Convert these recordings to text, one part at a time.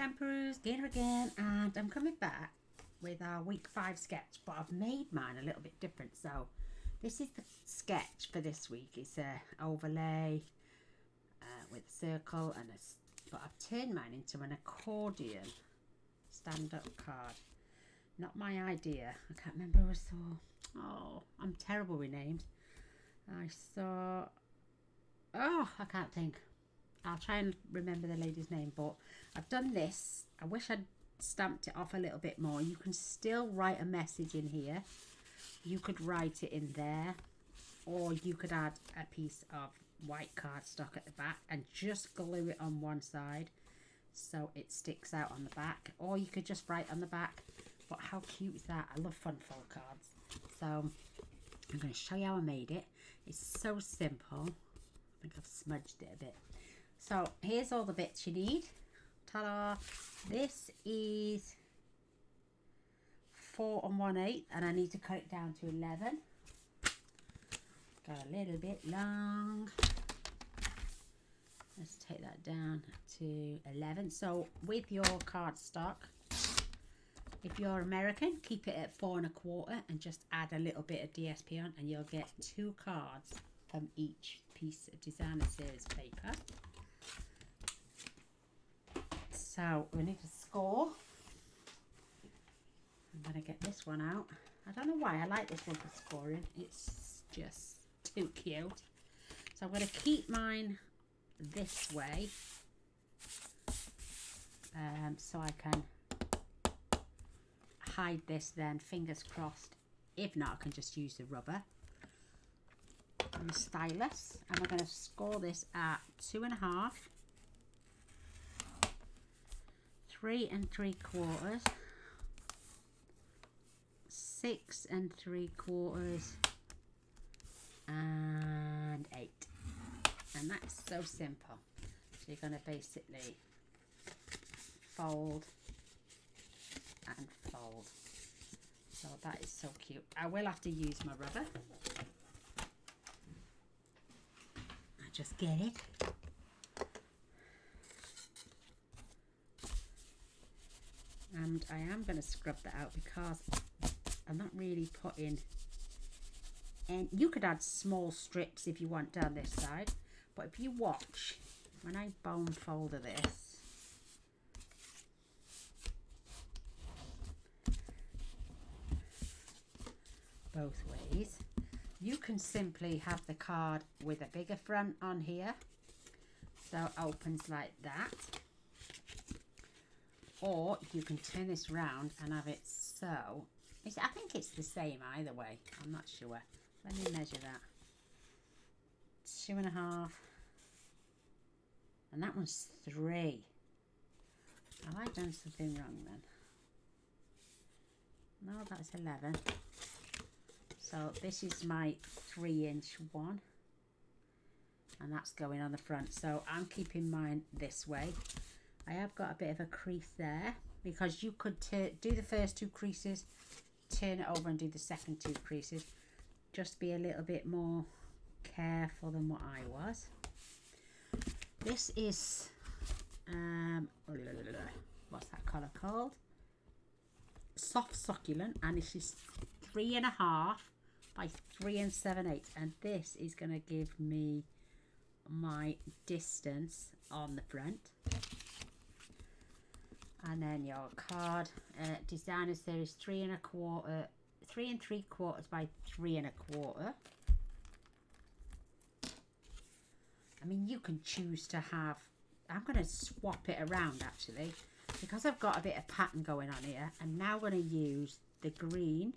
Scampers, Gaynor again, and I'm coming back with our week 5 sketch, but I've made mine a little bit different. So this is the sketch for this week. It's a overlay with a circle and but I've turned mine into an accordion stand-up card. Not my idea. I can't remember who I saw. Oh, I'm terrible with names. I saw, oh, I can't think. I'll try and remember the lady's name, but I've done this. I wish I'd stamped it off a little bit more. You can still write a message in here. You could write it in there, or you could add a piece of white cardstock at the back and just glue it on one side so it sticks out on the back, or you could just write on the back. But how cute is that? I love fun fold cards. So I'm going to show you how I made it. It's so simple. I think I've smudged it a bit. So here's all the bits you need. Ta-da! This is 4 1/8 and I need to cut it down to 11. Got a little bit long. Let's take that down to 11. So with your cardstock, if you're American, keep it at 4 1/4 and just add a little bit of DSP on, and you'll get 2 cards from each piece of designer series paper. So we need to score. I'm going to get this one out. I don't know why I like this one for scoring. It's just too cute. So I'm going to keep mine this way so I can hide this then, fingers crossed. If not, I can just use the rubber and the stylus. And we're going to score this at 2.5, 3 3/4, 6 3/4, and 8. And that's so simple. So you're going to basically fold and fold. So that is so cute. I will have to use my rubber. I just get it. And I am going to scrub that out because I'm not really putting, and you could add small strips if you want down this side, but if you watch when I bone folder this, both ways, you can simply have the card with a bigger front on here, so it opens like that. Or you can turn this round and have it so. I think it's the same either way. I'm not sure. Let me measure that. 2.5. And that one's 3. Have I done something wrong then? No, that's 11. So this is my 3-inch one. And that's going on the front. So I'm keeping mine this way. I have got a bit of a crease there because you could do the first 2 creases, turn it over and do the second 2 creases. Just be a little bit more careful than what I was. This is, what's that colour called? Soft Succulent, and this is 3.5 by 3 7/8, and this is going to give me my distance on the front. And then your card, designer series 3 3/3 by 3 1/4. I mean, you can choose to have, I'm going to swap it around actually, because I've got a bit of pattern going on here, and now I'm going to use the green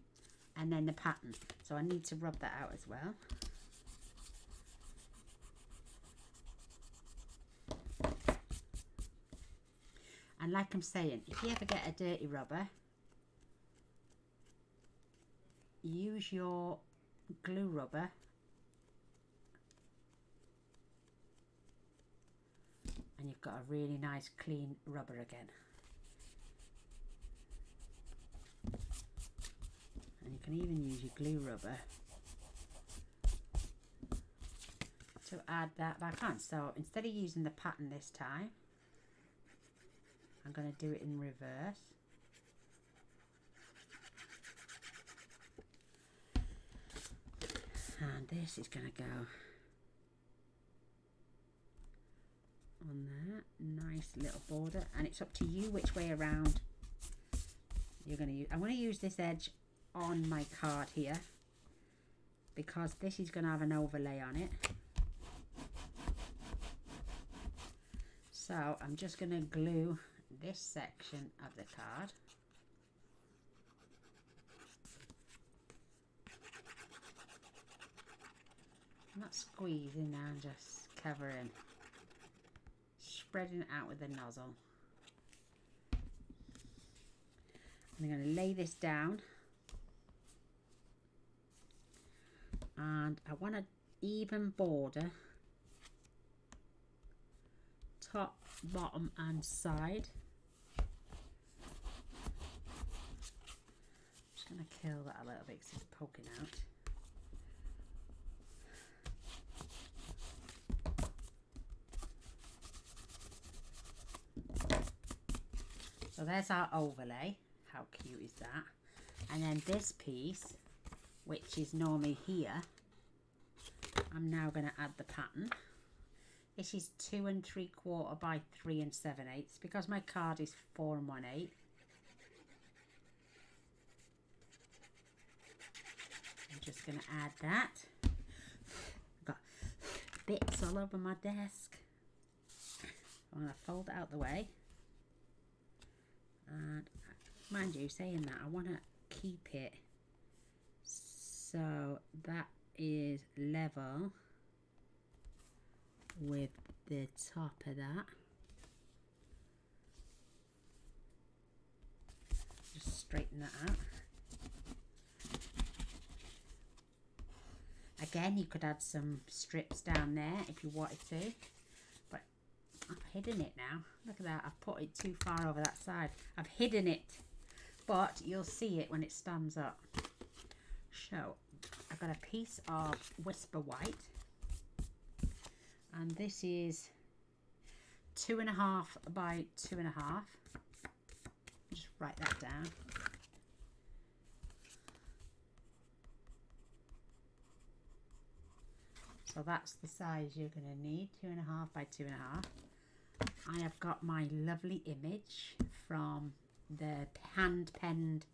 and then the pattern. So I need to rub that out as well. And like I'm saying, if you ever get a dirty rubber, use your glue rubber and you've got a really nice clean rubber again. And you can even use your glue rubber to add that back on. So instead of using the pattern this time, I'm going to do it in reverse. And this is going to go on there. Nice little border. And it's up to you which way around you're going to use. I'm going to use this edge on my card here because this is going to have an overlay on it. So I'm just going to glue this section of the card. I'm not squeezing now, I'm just covering, spreading it out with the nozzle. I'm going to lay this down, and I want an even border, top, bottom and side. I'm just going to kill that a little bit because it's poking out. So there's our overlay. How cute is that? And then this piece, which is normally here, I'm now going to add the pattern. This is 2 3/4 by 3 7/8 because my card is 4 1/8. I'm just going to add that. I've got bits all over my desk. I'm going to fold it out the way. And mind you, saying that, I want to keep it so that is level with the top of that. Just straighten that out. Again, you could add some strips down there if you wanted to, but I've hidden it now. Look at that, I've put it too far over that side. I've hidden it, but you'll see it when it stands up. So I've got a piece of Whisper White, and this is 2 1/2 by 2 1/2. Just write that down. So that's the size you're going to need, 2 1/2 by 2 1/2. I have got my lovely image from the hand penned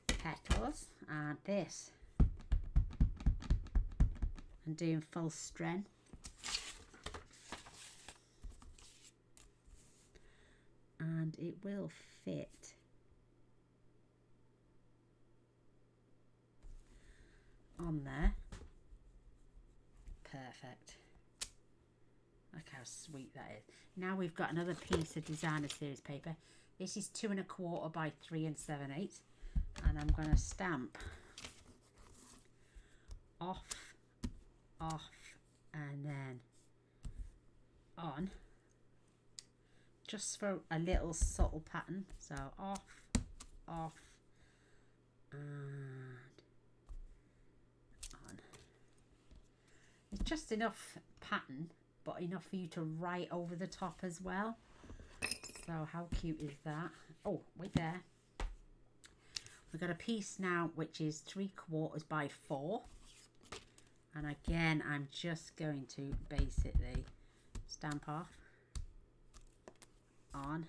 petals, and this I'm doing full strength. And it will fit on there. Perfect. Look how sweet that is. Now we've got another piece of designer series paper. This is 2 1/4 by 3 7/8, and I'm going to stamp off, and then on, just for a little subtle pattern. So off, and on. It's just enough pattern, but enough for you to write over the top as well. So how cute is that? Oh, wait there. We've got a piece now which is 3/4 by 4. And again, I'm just going to basically stamp off, on,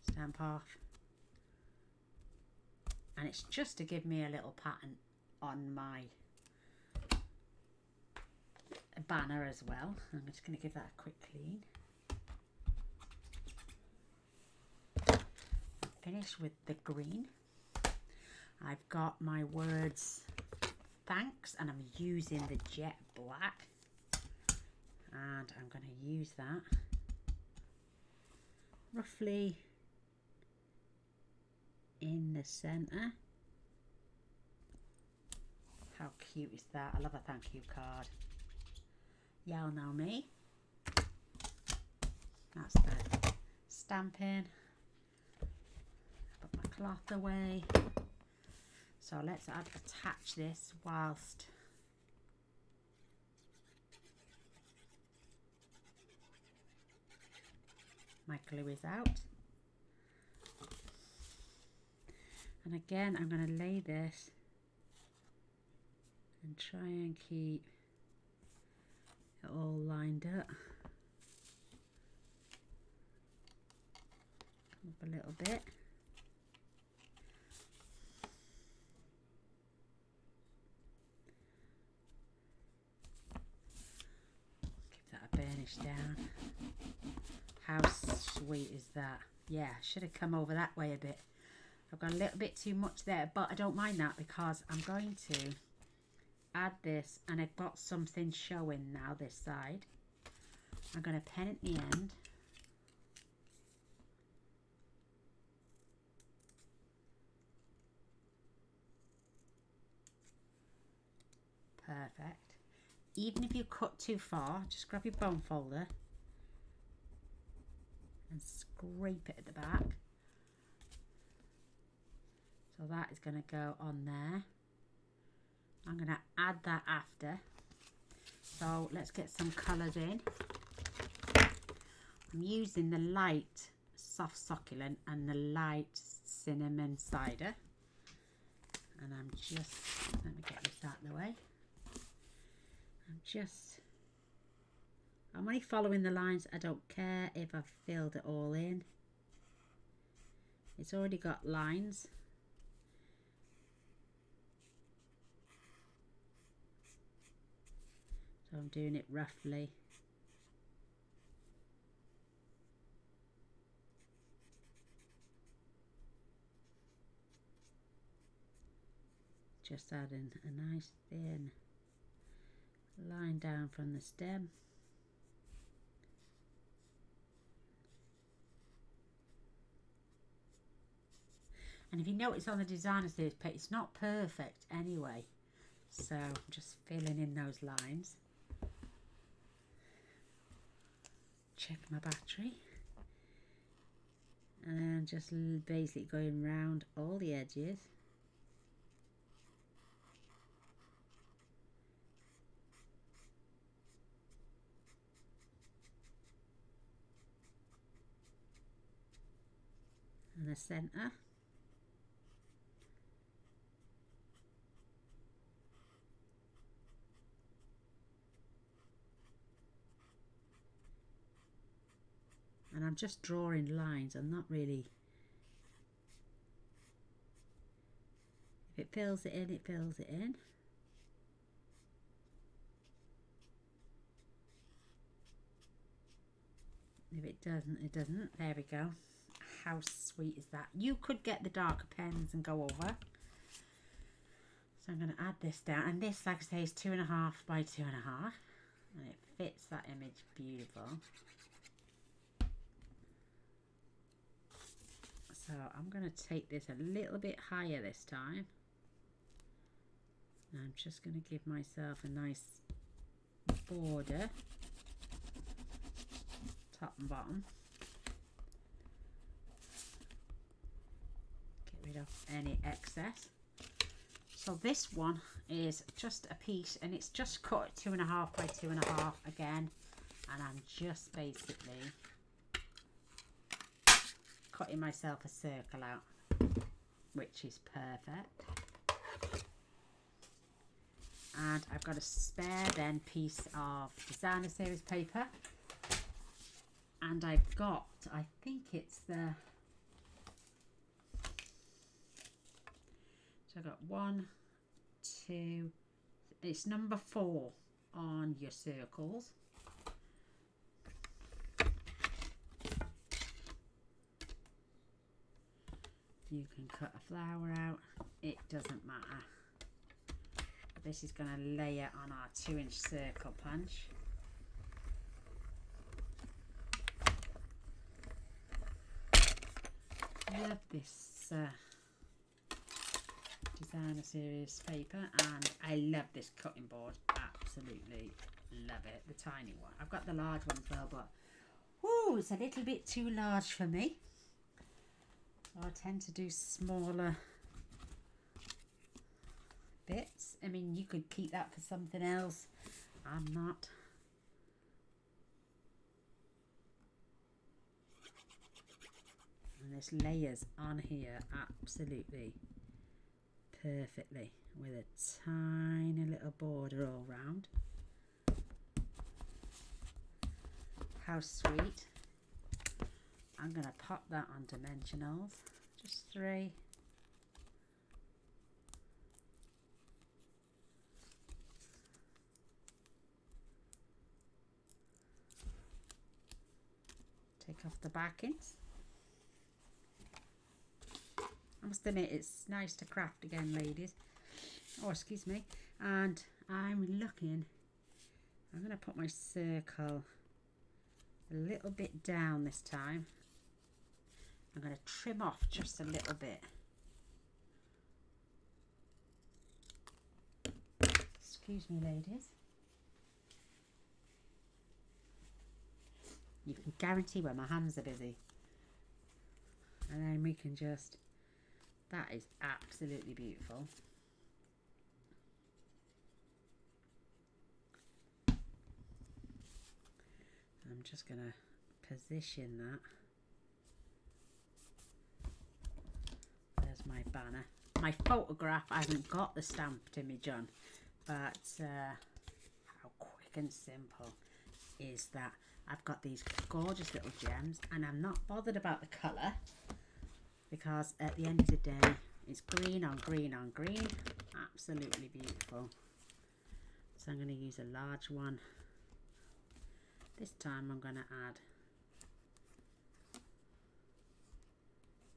stamp off. And it's just to give me a little pattern on my banner as well. I'm just going to give that a quick clean. Finish with the green. I've got my words thanks, and I'm using the jet black, and I'm going to use that roughly in the center. How cute is that? I love a thank you card. Y'all know me. That's the stamping. Put my cloth away. So let's attach this whilst My glue is out. And again, I'm going to lay this and try and keep it all lined up. Come up a little bit. Give that a burnish down. How sweet is that? Yeah, should have come over that way a bit. I've got a little bit too much there, but I don't mind that because I'm going to add this, and I've got something showing now this side. I'm going to pen at the end. Perfect. Even if you cut too far, just grab your bone folder and scrape it at the back. So that is going to go on there. I'm going to add that after. So let's get some colours in. I'm using the light soft succulent and the light cinnamon cider. And I'm just, let me get this out of the way. I'm only following the lines. I don't care if I've filled it all in. It's already got lines. So I'm doing it roughly. Just adding a nice thin line down from the stem. And if you notice on the designer series page, it's not perfect anyway. So I'm just filling in those lines. Check my battery. And just basically going round all the edges. And the centre. And I'm just drawing lines. I'm not really... If it fills it in, it fills it in. If it doesn't, it doesn't. There we go. How sweet is that? You could get the darker pens and go over. So I'm going to add this down. And this, like I say, is 2.5 by 2.5. And it fits that image beautiful. So I'm going to take this a little bit higher this time. And I'm just going to give myself a nice border, top and bottom. Get rid of any excess. So this one is just a piece, and it's just cut 2.5 by 2.5 again. And I'm just basically cutting myself a circle out, which is perfect. And I've got a spare then piece of designer series paper, and I've got, I think it's the, so I've got 1, 2, it's number 4 on your circles. You can cut a flower out, it doesn't matter. This is going to layer on our 2-inch circle punch. Love this designer series paper, and I love this cutting board. Absolutely love it. The tiny one. I've got the large one as well, but whoo, it's a little bit too large for me. So I tend to do smaller bits. I mean, you could keep that for something else. I'm not. And this layers on here absolutely perfectly with a tiny little border all round. How sweet. I'm going to pop that on dimensionals, just 3. Take off the backings. I must admit it's nice to craft again, ladies. Oh, excuse me. And I'm going to put my circle a little bit down this time. I'm going to trim off just a little bit. Excuse me, ladies. You can guarantee when my hands are busy. And then we can just, that is absolutely beautiful. I'm just going to position that. There's my banner. My photograph hasn't got the stamped image on, but how quick and simple is that? I've got these gorgeous little gems, and I'm not bothered about the colour because at the end of the day it's green on green on green. Absolutely beautiful. So I'm going to use a large one. This time I'm going to add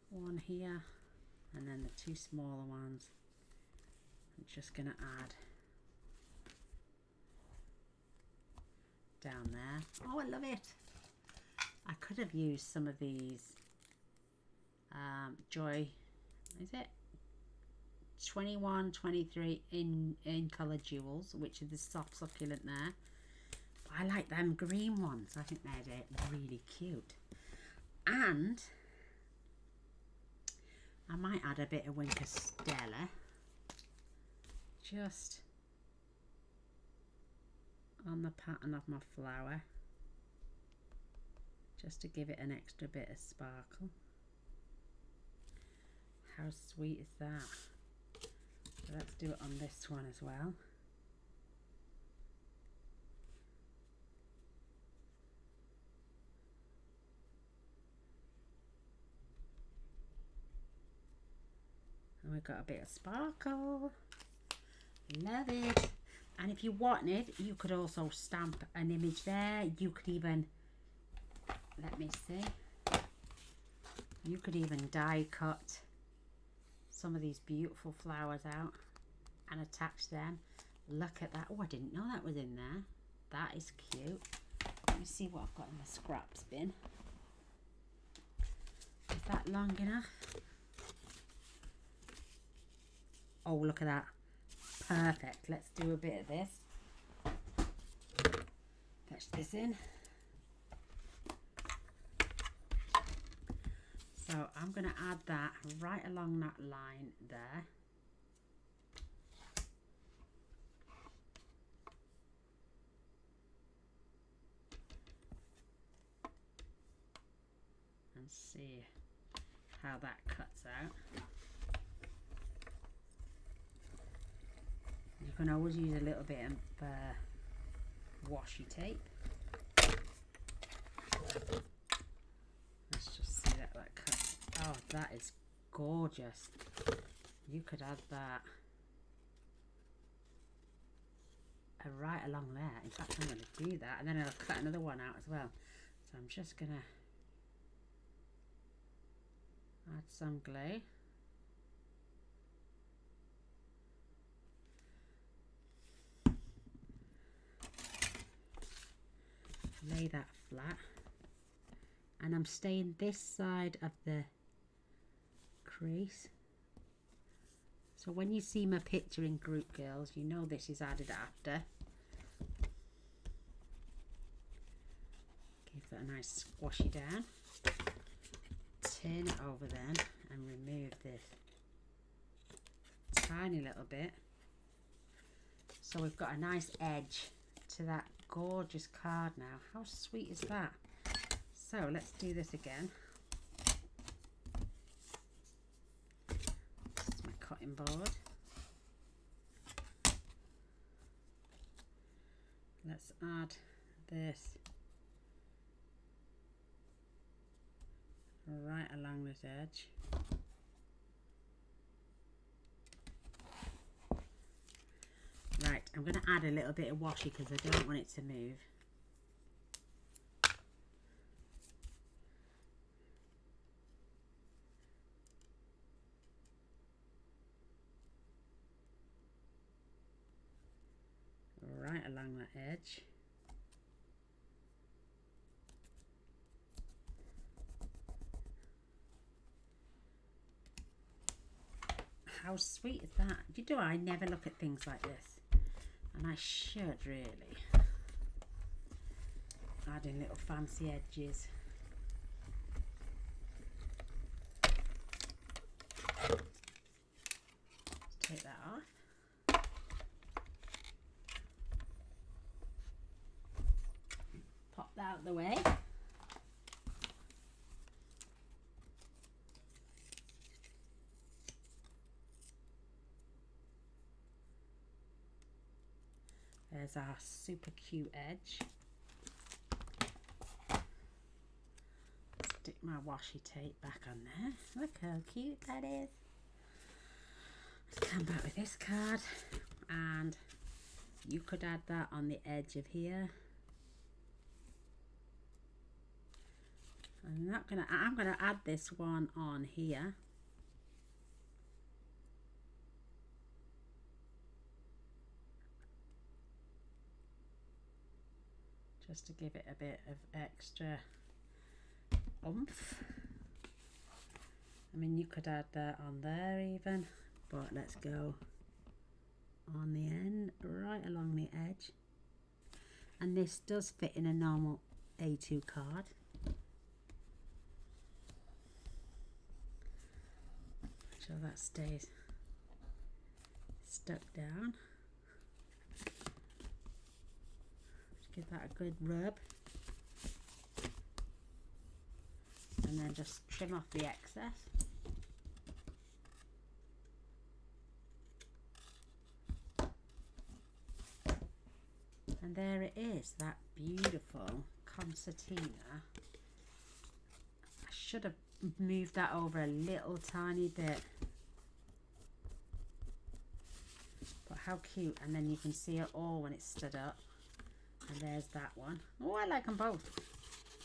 one here, and then the 2 smaller ones I'm just going to add down there. Oh, I love it. I could have used some of these Joy, is it 21, 23 in colour jewels, which are the soft succulent there. But I like them green ones. I think they're really cute. And I might add a bit of Winter Stella, just on the pattern of my flower, just to give it an extra bit of sparkle. How sweet is that? So let's do it on this one as well. And we've got a bit of sparkle. Love it. And if you wanted, you could also stamp an image there. You could even, let me see, you could even die cut some of these beautiful flowers out and attach them. Look at that. Oh, I didn't know that was in there. That is cute. Let me see what I've got in the scraps bin. Is that long enough? Oh, look at that. Perfect. Let's do a bit of this. Fetch this in. So I'm going to add that right along that line there. And see how that cuts out. You can always use a little bit of washi tape. Let's just see that cuts. Oh, that is gorgeous. You could add that right along there. In fact, I'm going to do that, and then I'll cut another one out as well. So I'm just going to add some glue. Lay that flat, and I'm staying this side of the crease. So when you see my picture in Group Girls, you know this is added after. Give that a nice squashy down. Turn it over then and remove this tiny little bit. So we've got a nice edge to that gorgeous card now. How sweet is that? So let's do this again. cutting board. Let's add this right along this edge. Right, I'm going to add a little bit of washi because I don't want it to move. Right along that edge. How sweet is that? You know, I never look at things like this, and I should really. Adding little fancy edges. Let's take that off. Pop that out of the way. There's our super cute edge. Stick my washi tape back on there. Look how cute that is. Let's come back with this card, and you could add that on the edge of here. I'm gonna add this one on here. Just to give it a bit of extra oomph. I mean, you could add that on there even, but let's go on the end, right along the edge. And this does fit in a normal A2 card. So that stays stuck down. Give that a good rub, and then just trim off the excess. And there it is, that beautiful concertina. I should have moved that over a little tiny bit, but how cute. And then you can see it all when it's stood up. And there's that one. Oh, I like them both.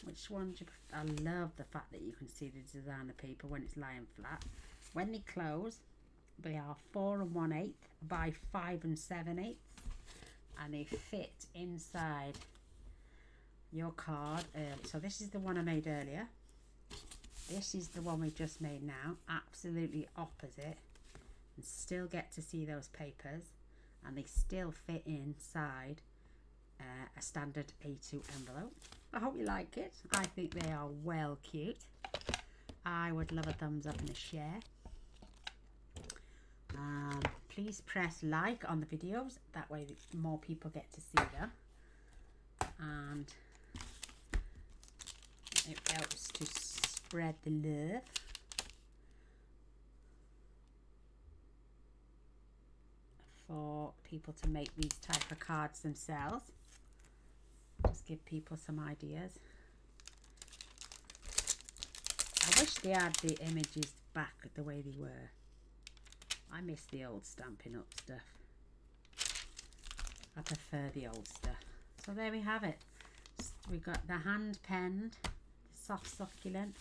Which one do you prefer? I love the fact that you can see the designer paper when it's lying flat. When they close, they are 4 1/8 by 5 7/8, and they fit inside your card early. So this is the one I made earlier. This is the one we've just made now. Absolutely opposite, and still get to see those papers, and they still fit inside a standard A2 envelope. I hope you like it. I think they are well cute. I would love a thumbs up and a share. Please press like on the videos, that way more people get to see them, and it helps to spread the love. For people to make these type of cards themselves. Just give people some ideas. I wish they had the images back the way they were. I miss the old Stampin' Up stuff. I prefer the old stuff. So there we have it. We've got the hand penned, the soft succulent,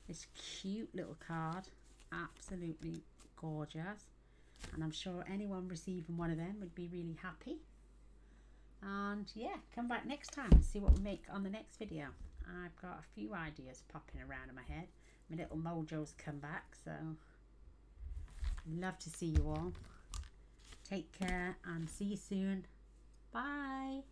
this cute little card, absolutely gorgeous. And I'm sure anyone receiving one of them would be really happy. And yeah, come back next time and see what we make on the next video. I've got a few ideas popping around in my head. My little mojo's come back, so love to see you all. Take care and see you soon. Bye.